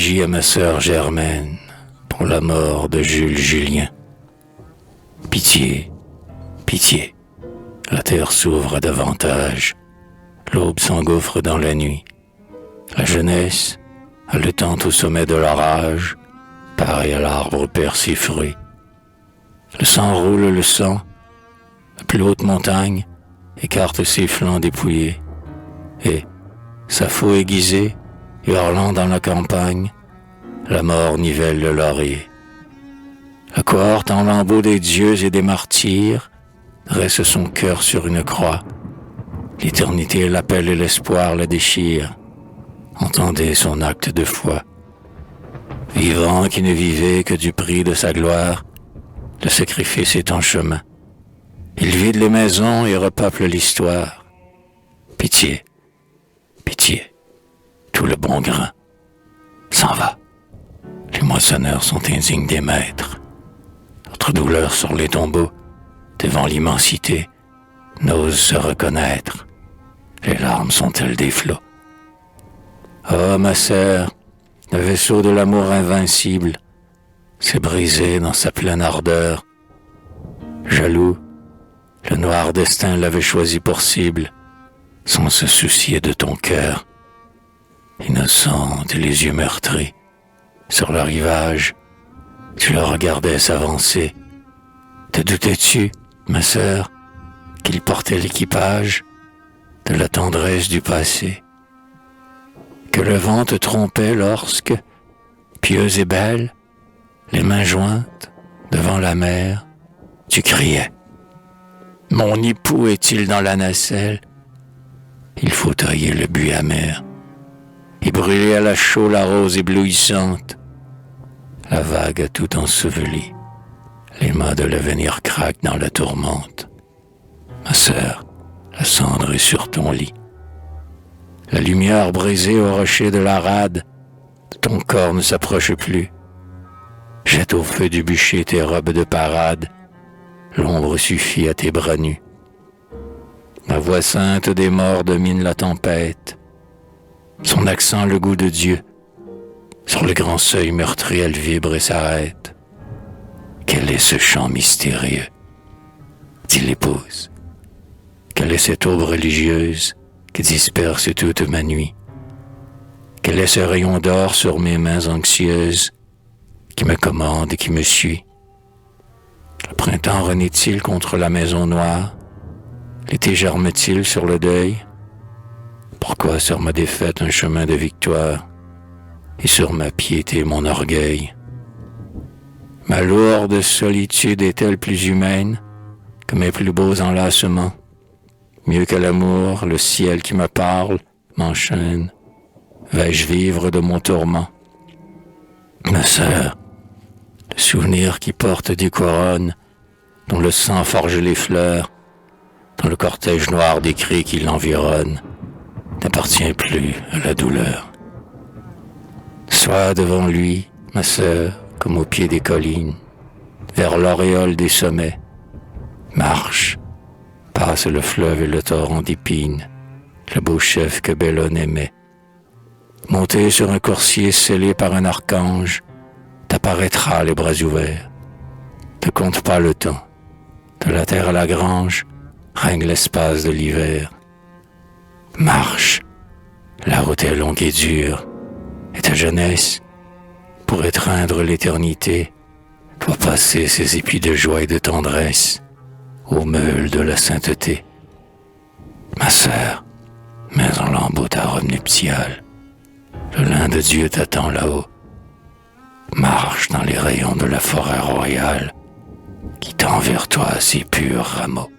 élégie à ma sœur Germaine pour la mort de Jules Julien. Pitié, pitié, la terre s'ouvre davantage, l'aube s'engouffre dans la nuit. La jeunesse, haletant au sommet de l'orage, pareil à l'arbre perd ses fruits. Le sang roule le sang, la plus haute montagne écarte ses flancs dépouillés, et, sa faux aiguisée, hurlant dans la campagne, la mort nivelle le laurier. La cohorte en lambeaux des dieux et des martyrs dresse son cœur sur une croix. L'éternité l'appelle et l'espoir la déchire. Entendez son acte de foi. Vivant qui ne vivait que du prix de sa gloire, le sacrifice est en chemin. Il vide les maisons et repeuple l'histoire. Pitié, pitié, tout le bon grain s'en va. Les moissonneurs sont indignes des maîtres. Notre douleur sur les tombeaux, devant l'immensité, n'ose se reconnaître. Les larmes sont-elles des flots? Oh, ma sœur, le vaisseau de l'amour invincible s'est brisé dans sa pleine ardeur. Jaloux, le noir destin l'avait choisi pour cible, sans se soucier de ton cœur. Innocente et les yeux meurtris, sur le rivage, tu le regardais s'avancer. Te doutais-tu, ma sœur, qu'il portait l'équipage de la tendresse du passé? Que le vent te trompait lorsque, pieuse et belle, les mains jointes devant la mer, tu criais: mon époux est-il dans la nacelle? Il faut tailler le buis amer et brûler à la chaux la rose éblouissante. La vague a tout enseveli, les mâts de l'avenir craquent dans la tourmente. Ma sœur, la cendre est sur ton lit. La lumière brisée au rocher de la rade, ton corps ne s'approche plus. Jette au feu du bûcher tes robes de parade, l'ombre suffit à tes bras nus. La voix sainte des morts domine la tempête, son accent le goût de Dieu. Sur le grand seuil meurtri, elle vibre et s'arrête. Quel est ce chant mystérieux? Dit l'épouse. Quelle est cette aube religieuse qui disperse toute ma nuit? Quel est ce rayon d'or sur mes mains anxieuses qui me commande et qui me suit? Le printemps renaît-il contre la maison noire? L'été germe-t-il sur le deuil? Pourquoi sur ma défaite un chemin de victoire et sur ma piété mon orgueil? Ma lourde solitude est-elle plus humaine que mes plus beaux enlacements? Mieux que l'amour, le ciel qui me parle m'enchaîne. Vais-je vivre de mon tourment? Ma sœur, le souvenir qui porte des couronnes, dont le sang forge les fleurs, dans le cortège noir des cris qui l'environnent, n'appartient plus à la douleur. Sois devant lui, ma sœur, comme au pied des collines, vers l'auréole des sommets. Marche, passe le fleuve et le torrent d'épines, le beau chef que Bellone aimait. Monté sur un coursier scellé par un archange, t'apparaîtra les bras ouverts. Ne compte pas le temps, de la terre à la grange, règne l'espace de l'hiver. Marche, la route est longue et dure, et ta jeunesse, pour étreindre l'éternité, doit passer ses épis de joie et de tendresse au meule de la sainteté. Ma sœur, mets en lambeaux ta robe nuptiale, le lin de Dieu t'attend là-haut. Marche dans les rayons de la forêt royale qui tend vers toi ses purs rameaux.